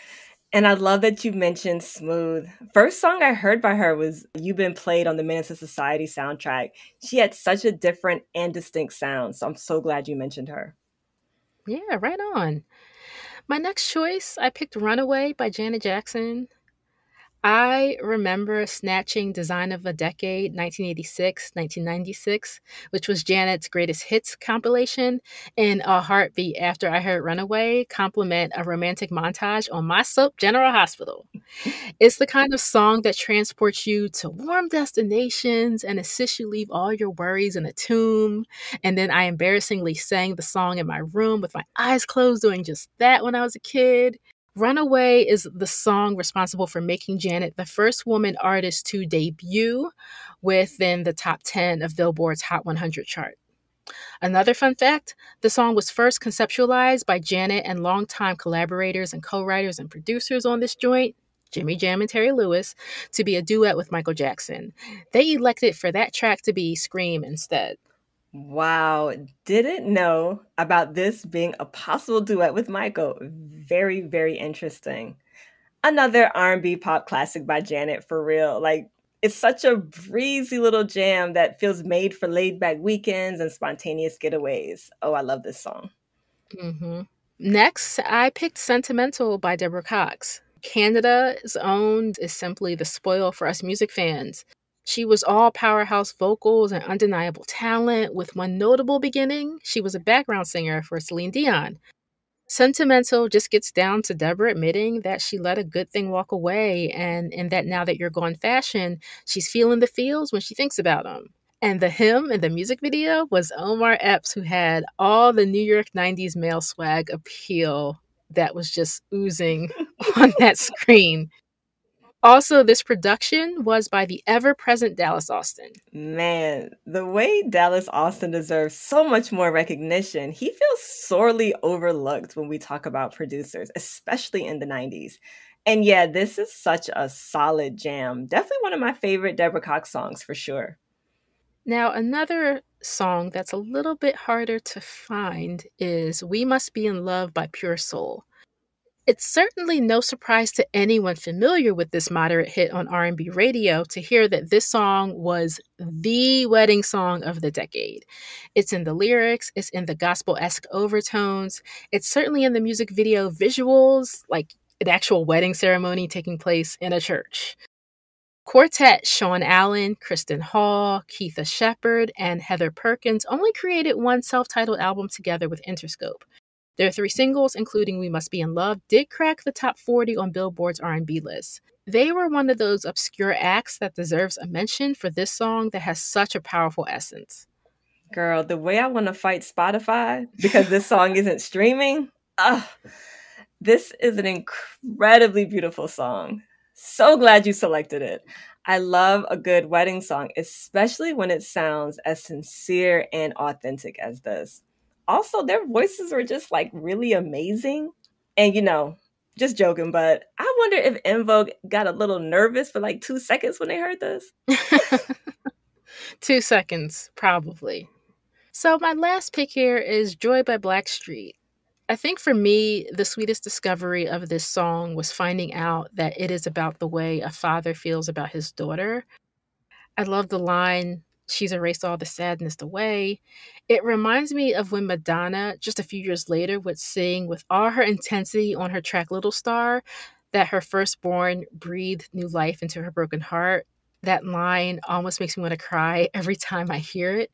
And I love that you mentioned Smooth. First song I heard by her was You've Been Played on the Menace to Society soundtrack. She had such a different and distinct sound, so I'm so glad you mentioned her. Yeah, right on. My next choice, I picked Runaway by Janet Jackson. I remember snatching Design of a Decade 1986, 1996, which was Janet's greatest hits compilation, in a heartbeat after I heard Runaway compliment a romantic montage on my soap, General Hospital. It's the kind of song that transports you to warm destinations and assists you leave all your worries in a tomb. And then I embarrassingly sang the song in my room with my eyes closed doing just that when I was a kid. Runaway is the song responsible for making Janet the first woman artist to debut within the top 10 of Billboard's Hot 100 chart. Another fun fact, the song was first conceptualized by Janet and longtime collaborators and co-writers and producers on this joint, Jimmy Jam and Terry Lewis, to be a duet with Michael Jackson. They elected for that track to be Scream instead. Wow, didn't know about this being a possible duet with Michael. Very, very interesting. Another R&B pop classic by Janet for real. Like, it's such a breezy little jam that feels made for laid back weekends and spontaneous getaways. Oh, I love this song. Mm-hmm. Next, I picked Sentimental by Deborah Cox. Canada's Own is simply the spoil for us music fans. She was all powerhouse vocals and undeniable talent, with one notable beginning. She was a background singer for Celine Dion. Sentimental just gets down to Deborah admitting that she let a good thing walk away, and that now that you're gone fashion, she's feeling the feels when she thinks about them. And the hymn in the music video was Omar Epps, who had all the New York 90s male swag appeal that was just oozing on that screen. Also, this production was by the ever-present Dallas Austin. Man, the way Dallas Austin deserves so much more recognition, he feels sorely overlooked when we talk about producers, especially in the 90s. And yeah, this is such a solid jam. Definitely one of my favorite Deborah Cox songs for sure. Now, another song that's a little bit harder to find is We Must Be in Love by Pure Soul. It's certainly no surprise to anyone familiar with this moderate hit on R&B radio to hear that this song was the wedding song of the decade. It's in the lyrics, it's in the gospel-esque overtones, it's certainly in the music video visuals, like an actual wedding ceremony taking place in a church. Quartet Sean Allen, Kristen Hall, Keitha Shepherd, and Heather Perkins only created one self-titled album together with Interscope. Their 3 singles, including We Must Be in Love, did crack the top 40 on Billboard's R&B list. They were one of those obscure acts that deserves a mention for this song that has such a powerful essence. Girl, the way I want to fight Spotify because this song isn't streaming, this is an incredibly beautiful song. So glad you selected it. I love a good wedding song, especially when it sounds as sincere and authentic as this. Also, their voices were just like really amazing. And just joking, but I wonder if En Vogue got a little nervous for like 2 seconds when they heard this. 2 seconds, probably. So my last pick here is Joy by Blackstreet. I think for me, the sweetest discovery of this song was finding out that it is about the way a father feels about his daughter. I love the line, "She's erased all the sadness away." It reminds me of when Madonna, just a few years later, would sing with all her intensity on her track Little Star that her firstborn breathed new life into her broken heart. That line almost makes me want to cry every time I hear it.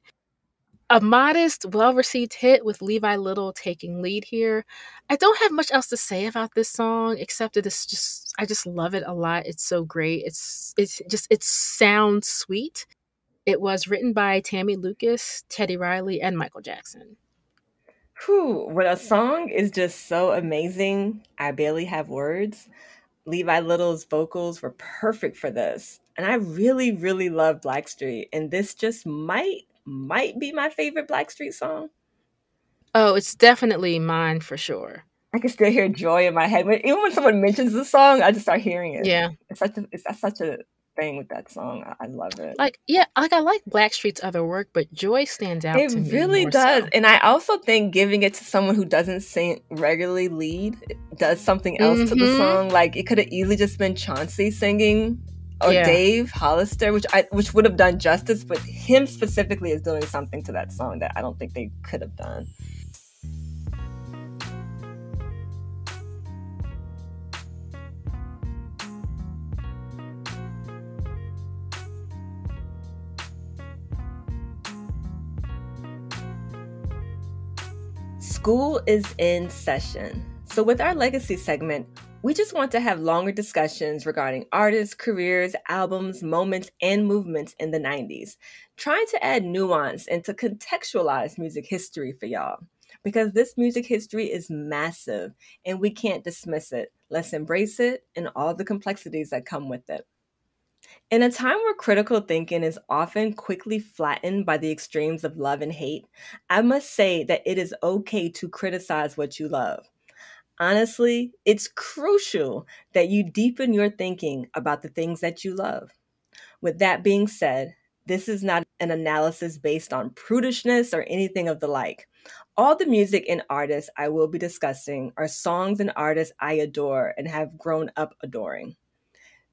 A modest, well received hit with Levi Little taking lead here. I don't have much else to say about this song except that I just love it a lot. It's so great. It sounds sweet. It was written by Tammy Lucas, Teddy Riley, and Michael Jackson. Whew, when a song is just so amazing, I barely have words. Levi Little's vocals were perfect for this. And I really, really love Blackstreet. And this just might be my favorite Blackstreet song. Oh, it's definitely mine for sure. I can still hear joy in my head. Even when someone mentions the song, I just start hearing it. Yeah. It's such a thing with that song. I love it. I like Blackstreet's other work, but Joy stands out to me. It really more does. so. And I also think giving it to someone who doesn't sing regularly lead does something else to the song. Like it could have easily just been Chauncey singing or Dave Hollister, which would have done justice, but him specifically is doing something to that song that I don't think they could have done. School is in session. So with our legacy segment, we just want to have longer discussions regarding artists, careers, albums, moments, and movements in the 90s, trying to add nuance and to contextualize music history for y'all. Because this music history is massive and we can't dismiss it. Let's embrace it and all the complexities that come with it. In a time where critical thinking is often quickly flattened by the extremes of love and hate, I must say that it is okay to criticize what you love. Honestly, it's crucial that you deepen your thinking about the things that you love. With that being said, this is not an analysis based on prudishness or anything of the like. All the music and artists I will be discussing are songs and artists I adore and have grown up adoring.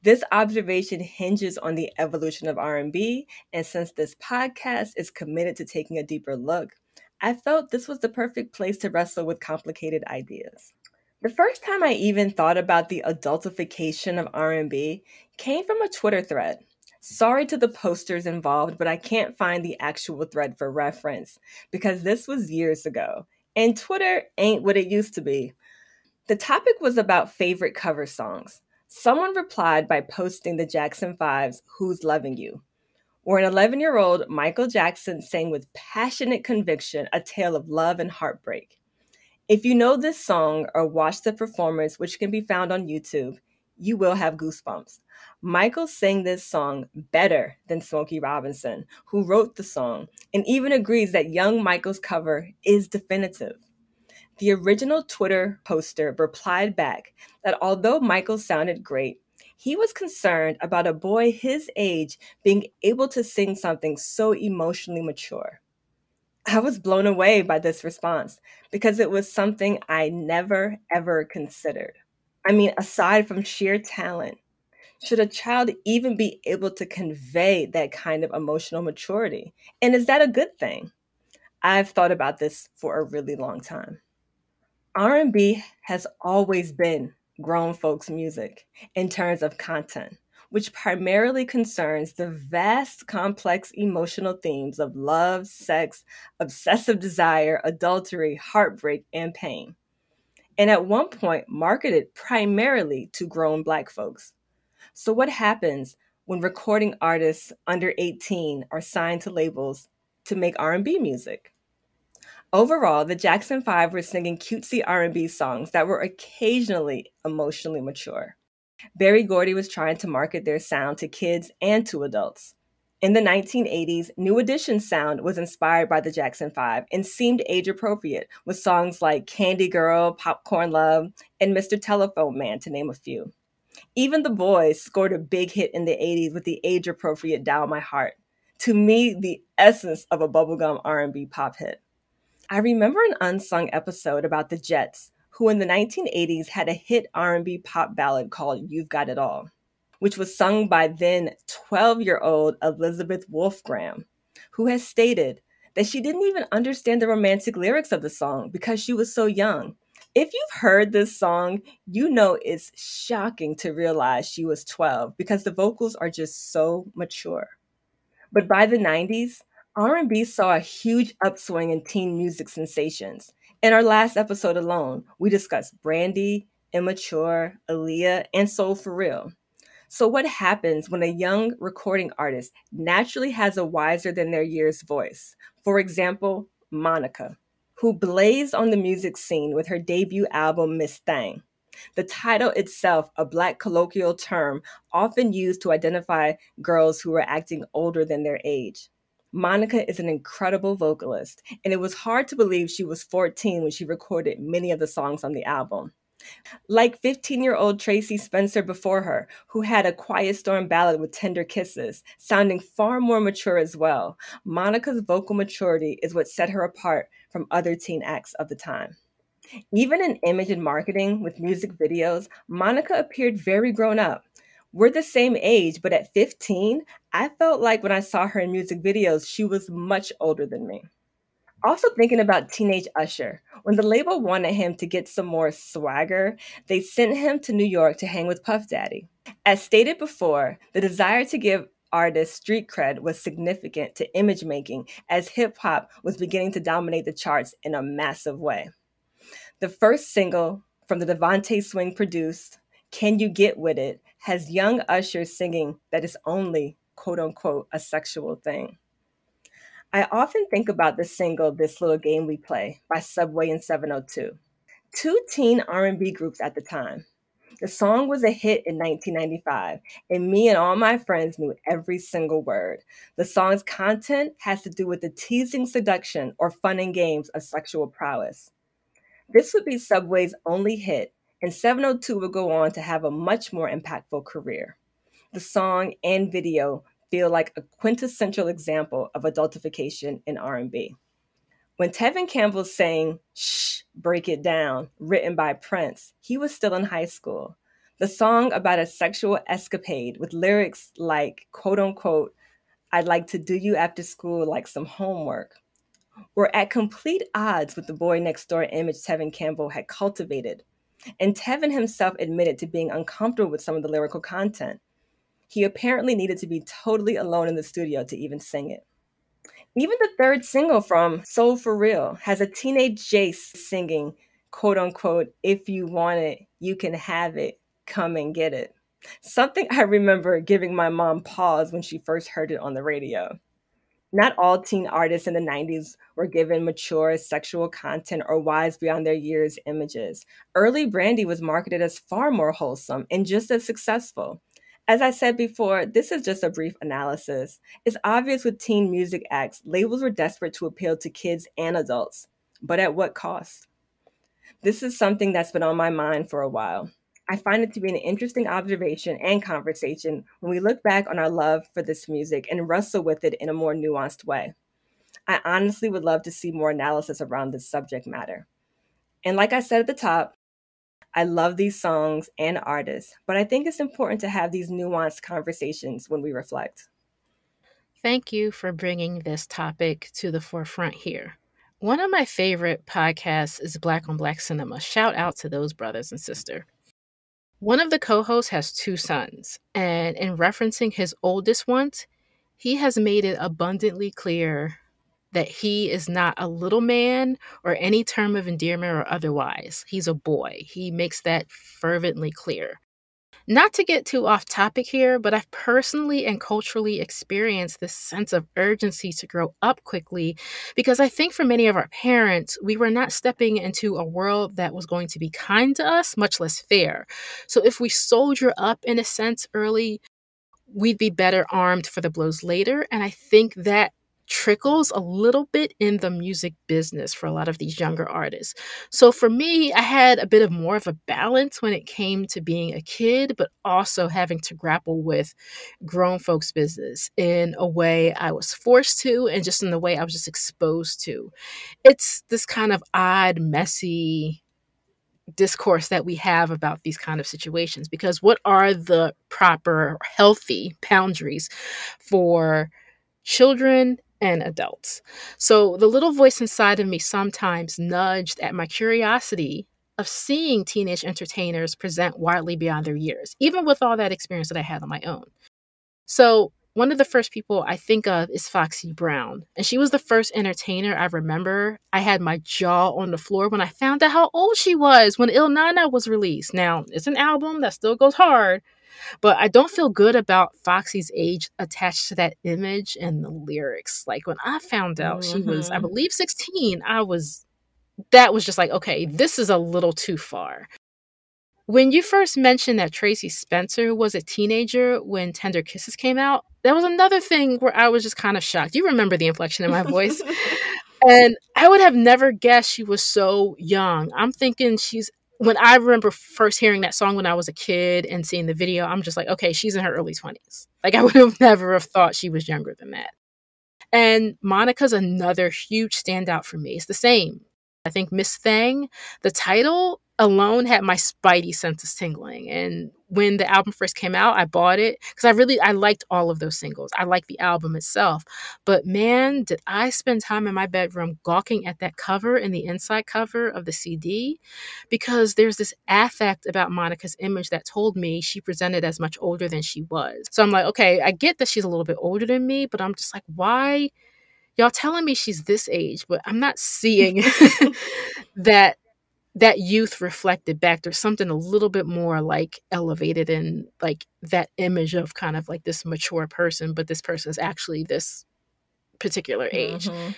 This observation hinges on the evolution of R&B, and since this podcast is committed to taking a deeper look, I felt this was the perfect place to wrestle with complicated ideas. The first time I even thought about the adultification of R&B came from a Twitter thread. Sorry to the posters involved, but I can't find the actual thread for reference because this was years ago, and Twitter ain't what it used to be. The topic was about favorite cover songs. Someone replied by posting the Jackson 5's Who's Loving You, where an 11-year-old Michael Jackson sang with passionate conviction a tale of love and heartbreak. If you know this song or watch the performance, which can be found on YouTube, you will have goosebumps. Michael sang this song better than Smokey Robinson, who wrote the song, and even agrees that young Michael's cover is definitive. The original Twitter poster replied back that although Michael sounded great, he was concerned about a boy his age being able to sing something so emotionally mature. I was blown away by this response because it was something I never, ever considered. I mean, aside from sheer talent, should a child even be able to convey that kind of emotional maturity? And is that a good thing? I've thought about this for a really long time. R&B has always been grown folks' music in terms of content, which primarily concerns the vast, complex emotional themes of love, sex, obsessive desire, adultery, heartbreak, and pain. And at one point, marketed primarily to grown Black folks. So what happens when recording artists under 18 are signed to labels to make R&B music? Overall, the Jackson 5 were singing cutesy R&B songs that were occasionally emotionally mature. Berry Gordy was trying to market their sound to kids and to adults. In the 1980s, New Edition's sound was inspired by the Jackson 5 and seemed age-appropriate, with songs like Candy Girl, Popcorn Love, and Mr. Telephone Man, to name a few. Even the Boys scored a big hit in the 80s with the age-appropriate Dial My Heart, to me, the essence of a bubblegum R&B pop hit. I remember an unsung episode about the Jets, who in the 1980s had a hit R&B pop ballad called You've Got It All, which was sung by then 12-year-old Elizabeth Wolfgram, who has stated that she didn't even understand the romantic lyrics of the song because she was so young. If you've heard this song, you know it's shocking to realize she was 12 because the vocals are just so mature. But by the 90s, R&B saw a huge upswing in teen music sensations. In our last episode alone, we discussed Brandy, Immature, Aaliyah, and Soul for Real. So what happens when a young recording artist naturally has a wiser than their years voice? For example, Monica, who blazed on the music scene with her debut album Miss Thang. The title itself, a Black colloquial term often used to identify girls who were acting older than their age. Monica is an incredible vocalist, and it was hard to believe she was 14 when she recorded many of the songs on the album. Like 15-year-old Tracy Spencer before her, who had a Quiet Storm ballad with tender kisses, sounding far more mature as well, Monica's vocal maturity is what set her apart from other teen acts of the time. Even in image and marketing with music videos, Monica appeared very grown up. We're the same age, but at 15, I felt like when I saw her in music videos, she was much older than me. Also thinking about teenage Usher, when the label wanted him to get some more swagger, they sent him to New York to hang with Puff Daddy. As stated before, the desire to give artists street cred was significant to image making as hip hop was beginning to dominate the charts in a massive way. The first single from the Devontae Swing produced, Can You Get With It, has young Usher singing that it's only, quote unquote, a sexual thing. I often think about the single This Little Game We Play by Subway and 702, two teen R&B groups at the time. The song was a hit in 1995, and me and all my friends knew every single word. The song's content has to do with the teasing seduction or fun and games of sexual prowess. This would be Subway's only hit, and 702 would go on to have a much more impactful career. The song and video feel like a quintessential example of adultification in R&B. When Tevin Campbell sang Shh, Break It Down, written by Prince, he was still in high school. The song about a sexual escapade with lyrics like, quote unquote, I'd like to do you after school like some homework, were at complete odds with the boy next door image Tevin Campbell had cultivated. And Tevin himself admitted to being uncomfortable with some of the lyrical content. He apparently needed to be totally alone in the studio to even sing it. Even the third single from Soul for Real has a teenage Jace singing, quote unquote, if you want it, you can have it, come and get it. Something I remember giving my mom pause when she first heard it on the radio. Not all teen artists in the 90s were given mature sexual content or wise beyond their years images. Early Brandy was marketed as far more wholesome and just as successful. As I said before, this is just a brief analysis. It's obvious with teen music acts, labels were desperate to appeal to kids and adults. But at what cost? This is something that's been on my mind for a while. I find it to be an interesting observation and conversation when we look back on our love for this music and wrestle with it in a more nuanced way. I honestly would love to see more analysis around this subject matter. And like I said at the top, I love these songs and artists, but I think it's important to have these nuanced conversations when we reflect. Thank you for bringing this topic to the forefront here. One of my favorite podcasts is Black on Black Cinema. Shout out to those brothers and sisters. One of the co-hosts has two sons, and in referencing his oldest ones, he has made it abundantly clear that he is not a little man or any term of endearment or otherwise. He's a boy. He makes that fervently clear. Not to get too off topic here, but I've personally and culturally experienced this sense of urgency to grow up quickly because I think for many of our parents, we were not stepping into a world that was going to be kind to us, much less fair. So if we soldier up in a sense early, we'd be better armed for the blows later. And I think that trickles a little bit in the music business for a lot of these younger artists. So for me, I had a bit of more of a balance when it came to being a kid, but also having to grapple with grown folks' business in a way I was forced to, and just in the way I was just exposed to. It's this kind of odd, messy discourse that we have about these kind of situations, because what are the proper healthy boundaries for children and adults? So the little voice inside of me sometimes nudged at my curiosity of seeing teenage entertainers present widely beyond their years, even with all that experience that I had on my own. So one of the first people I think of is Foxy Brown. And she was the first entertainer I remember. I had my jaw on the floor when I found out how old she was when Il Nana was released. Now, it's an album that still goes hard, but I don't feel good about Foxy's age attached to that image and the lyrics. Like when I found out she was, I Mm-hmm. believe, 16, that was just like, okay, this is a little too far. When you first mentioned that Tracy Spencer was a teenager when Tender Kisses came out, that was another thing where I was just kind of shocked. You remember the inflection in my voice. And I would have never guessed she was so young. I'm thinking when I remember first hearing that song when I was a kid and seeing the video, I'm just like, okay, she's in her early 20s. Like I would have never have thought she was younger than that. And Monica's another huge standout for me. It's the same. I think Miss Thang, the title alone had my spidey senses tingling. And when the album first came out, I bought it because I liked all of those singles. I liked the album itself. But man, did I spend time in my bedroom gawking at that cover and the inside cover of the CD, because there's this affect about Monica's image that told me she presented as much older than she was. So I'm like, okay, I get that she's a little bit older than me, but I'm just like, why? Y'all telling me she's this age, but I'm not seeing that youth reflected back. There's something a little bit more like elevated in like that image of kind of like this mature person, but this person is actually this particular age. Mm-hmm.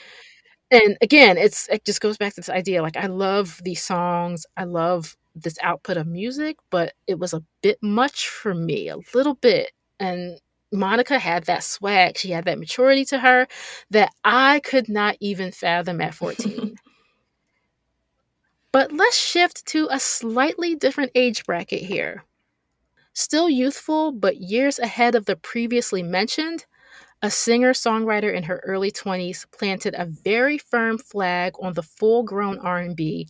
And again, it just goes back to this idea. Like I love these songs, I love this output of music, but it was a bit much for me, a little bit. And Monica had that swag, she had that maturity to her that I could not even fathom at 14. But let's shift to a slightly different age bracket here. Still youthful, but years ahead of the previously mentioned, a singer-songwriter in her early 20s planted a very firm flag on the full-grown R&B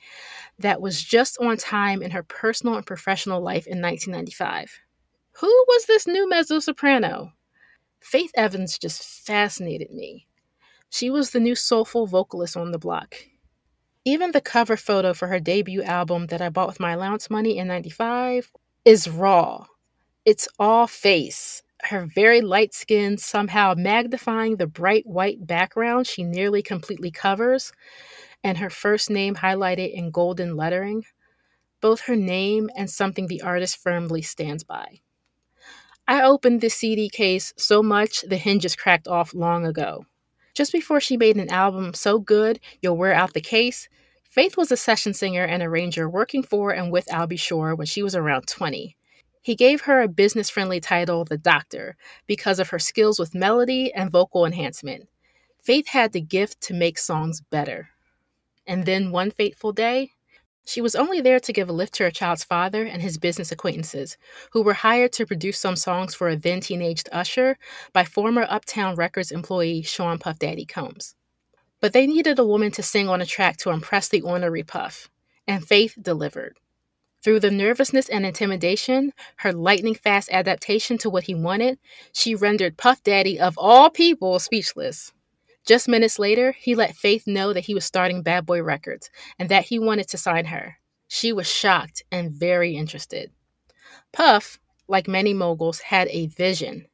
that was just on time in her personal and professional life in 1995. Who was this new mezzo-soprano? Faith Evans just fascinated me. She was the new soulful vocalist on the block. Even the cover photo for her debut album that I bought with my allowance money in 95 is raw. It's all face. Her very light skin somehow magnifying the bright white background she nearly completely covers, and her first name highlighted in golden lettering, both her name and something the artist firmly stands by. I opened this CD case so much the hinges cracked off long ago. Just before she made an album so good you'll wear out the case, Faith was a session singer and arranger working for and with Al B. Shore when she was around 20. He gave her a business-friendly title, The Doctor, because of her skills with melody and vocal enhancement. Faith had the gift to make songs better. And then one fateful day, she was only there to give a lift to her child's father and his business acquaintances, who were hired to produce some songs for a then-teenaged Usher by former Uptown Records employee Sean Puff Daddy Combs. But they needed a woman to sing on a track to impress the ornery Puff, and Faith delivered. Through the nervousness and intimidation, her lightning-fast adaptation to what he wanted, she rendered Puff Daddy, of all people, speechless. Just minutes later, he let Faith know that he was starting Bad Boy Records and that he wanted to sign her. She was shocked and very interested. Puff, like many moguls, had a vision.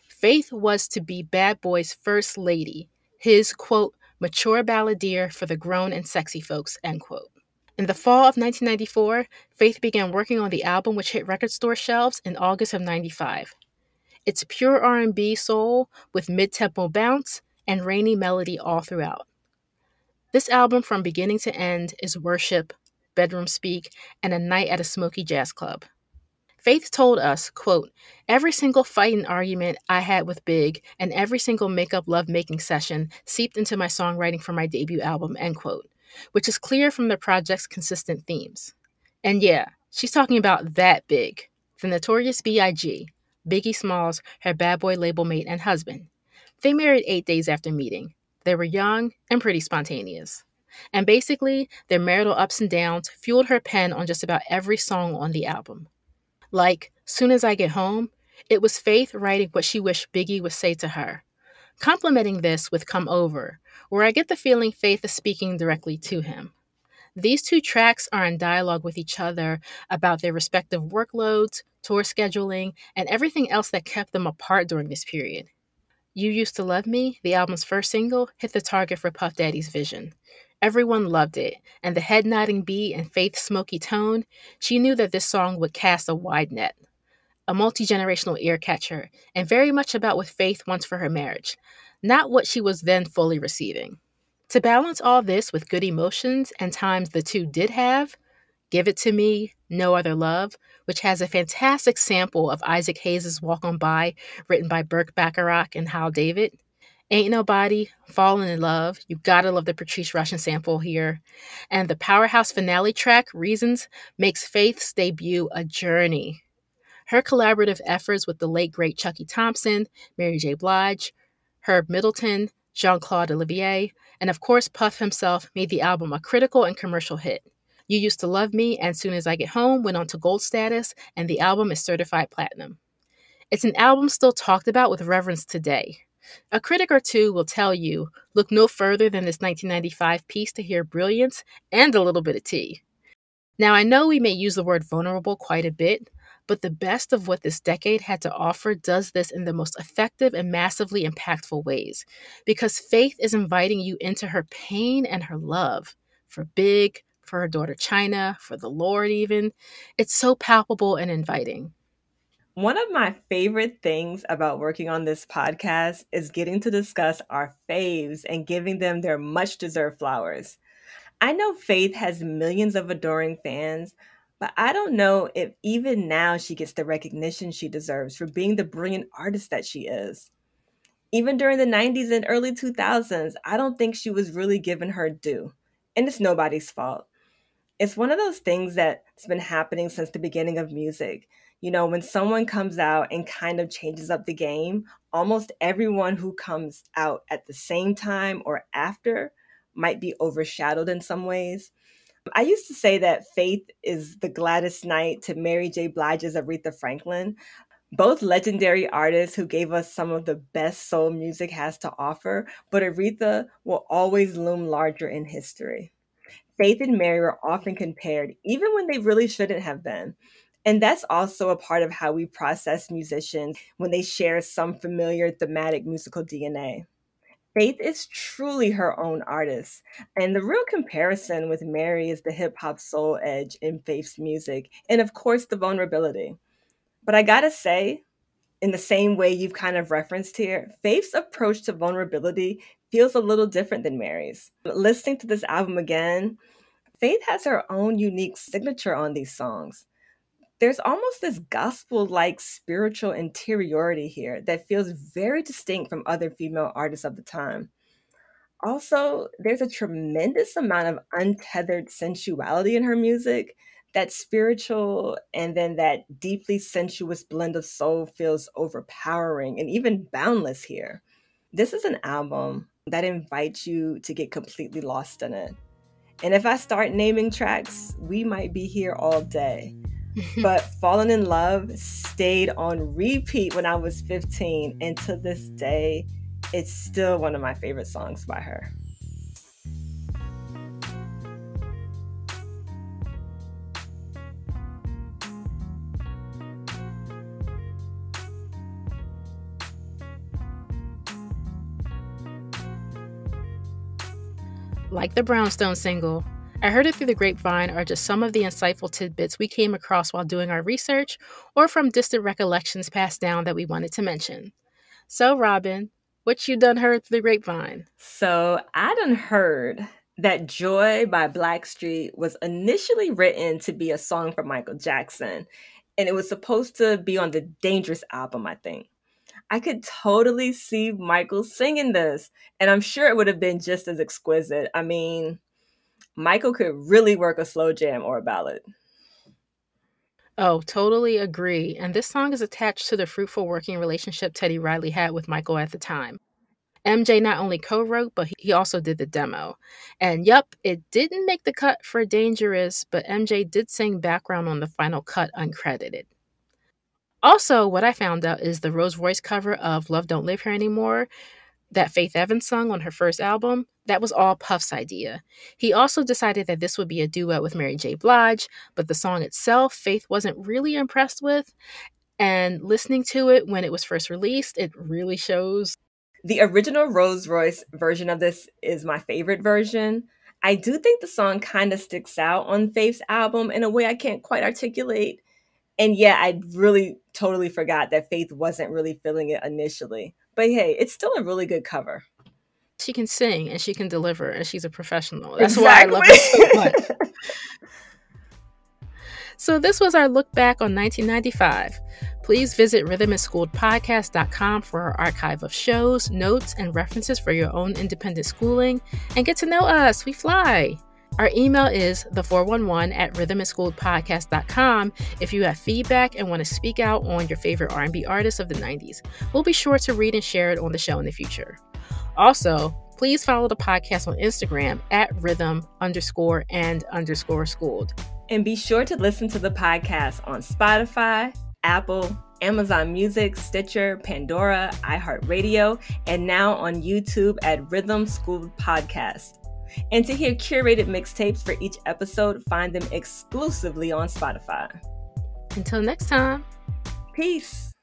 Faith was to be Bad Boy's first lady, his, quote, mature balladeer for the grown and sexy folks, end quote. In the fall of 1994, Faith began working on the album, which hit record store shelves in August of 95. It's pure R&B soul with mid-tempo bounce and rainy melody all throughout. This album from beginning to end is worship, bedroom speak, and a night at a smoky jazz club. Faith told us, quote, every single fight and argument I had with Big and every single makeup love-making session seeped into my songwriting for my debut album, end quote, which is clear from the project's consistent themes. And yeah, she's talking about that Big, the notorious B.I.G., Biggie Smalls, her bad boy label mate and husband. They married 8 days after meeting. They were young and pretty spontaneous. And basically, their marital ups and downs fueled her pen on just about every song on the album. Like, Soon as I Get Home, it was Faith writing what she wished Biggie would say to her, complementing this with Come Over, where I get the feeling Faith is speaking directly to him. These two tracks are in dialogue with each other about their respective workloads, tour scheduling, and everything else that kept them apart during this period. You Used to Love Me, the album's first single, hit the target for Puff Daddy's vision. Everyone loved it, and the head nodding beat and Faith's smoky tone, she knew that this song would cast a wide net, a multi generational ear catcher, and very much about what Faith wants for her marriage, not what she was then fully receiving. To balance all this with good emotions and times the two did have, Give It to Me, No Other Love, which has a fantastic sample of Isaac Hayes' Walk On By, written by Burke Bacharach and Hal David. Ain't Nobody, Fallen in Love, you gotta love the Patrice Rushen sample here. And the powerhouse finale track, Reasons, makes Faith's debut a journey. Her collaborative efforts with the late great Chucky Thompson, Mary J. Blige, Herb Middleton, Jean-Claude Olivier, and of course Puff himself made the album a critical and commercial hit. You Used to Love Me and Soon as I Get Home went on to gold status, and the album is certified platinum. It's an album still talked about with reverence today. A critic or two will tell you, look no further than this 1995 piece to hear brilliance and a little bit of tea. Now, I know we may use the word vulnerable quite a bit, but the best of what this decade had to offer does this in the most effective and massively impactful ways, because Faith is inviting you into her pain and her love for Big, for her daughter China, for the Lord even. It's so palpable and inviting. One of my favorite things about working on this podcast is getting to discuss our faves and giving them their much deserved flowers. I know Faith has millions of adoring fans, but I don't know if even now she gets the recognition she deserves for being the brilliant artist that she is. Even during the 90s and early 2000s, I don't think she was really given her due. And it's nobody's fault. It's one of those things that's been happening since the beginning of music. You know, when someone comes out and kind of changes up the game, almost everyone who comes out at the same time or after might be overshadowed in some ways. I used to say that Faith is the Gladys Knight to Mary J. Blige's Aretha Franklin, both legendary artists who gave us some of the best soul music has to offer, but Aretha will always loom larger in history. Faith and Mary are often compared, even when they really shouldn't have been. And that's also a part of how we process musicians when they share some familiar thematic musical DNA. Faith is truly her own artist. And the real comparison with Mary is the hip hop soul edge in Faith's music, and of course, the vulnerability. But I gotta say, in the same way you've kind of referenced here, Faith's approach to vulnerability feels a little different than Mary's. Listening to this album again, Faith has her own unique signature on these songs. There's almost this gospel like spiritual interiority here that feels very distinct from other female artists of the time. Also, there's a tremendous amount of untethered sensuality in her music. That spiritual and then that deeply sensuous blend of soul feels overpowering and even boundless here. This is an album that invites you to get completely lost in it. And if I start naming tracks, we might be here all day. But Fallen in Love stayed on repeat when I was 15, and to this day, it's still one of my favorite songs by her. Like the Brownstone single, I Heard It Through the Grapevine are just some of the insightful tidbits we came across while doing our research or from distant recollections passed down that we wanted to mention. So, Robin, what you done heard through the grapevine? So I done heard that Joy by Blackstreet was initially written to be a song for Michael Jackson. And it was supposed to be on the Dangerous album, I think. I could totally see Michael singing this, and I'm sure it would have been just as exquisite. I mean, Michael could really work a slow jam or a ballad. Oh, totally agree. And this song is attached to the fruitful working relationship Teddy Riley had with Michael at the time. MJ not only co-wrote, but he also did the demo. And yup, it didn't make the cut for Dangerous, but MJ did sing background on the final cut uncredited. Also, what I found out is the Rose Royce cover of Love Don't Live Here Anymore that Faith Evans sung on her first album, that was all Puff's idea. He also decided that this would be a duet with Mary J. Blige, but the song itself, Faith wasn't really impressed with. And listening to it when it was first released, it really shows. The original Rose Royce version of this is my favorite version. I do think the song kind of sticks out on Faith's album in a way I can't quite articulate. And yeah, I really totally forgot that Faith wasn't really feeling it initially. But hey, it's still a really good cover. She can sing and she can deliver and she's a professional. That's why I love her so much. So this was our look back on 1995. Please visit rhythmandschooledpodcast.com for our archive of shows, notes, and references for your own independent schooling. And get to know us. We fly. Our email is the411@rhythmandschooledpodcast.com if you have feedback and want to speak out on your favorite R&B artists of the 90s. We'll be sure to read and share it on the show in the future. Also, please follow the podcast on Instagram @rhythm_and_schooled. And be sure to listen to the podcast on Spotify, Apple, Amazon Music, Stitcher, Pandora, iHeartRadio, and now on YouTube at Rhythm School Podcast. And to hear curated mixtapes for each episode, find them exclusively on Spotify. Until next time. Peace.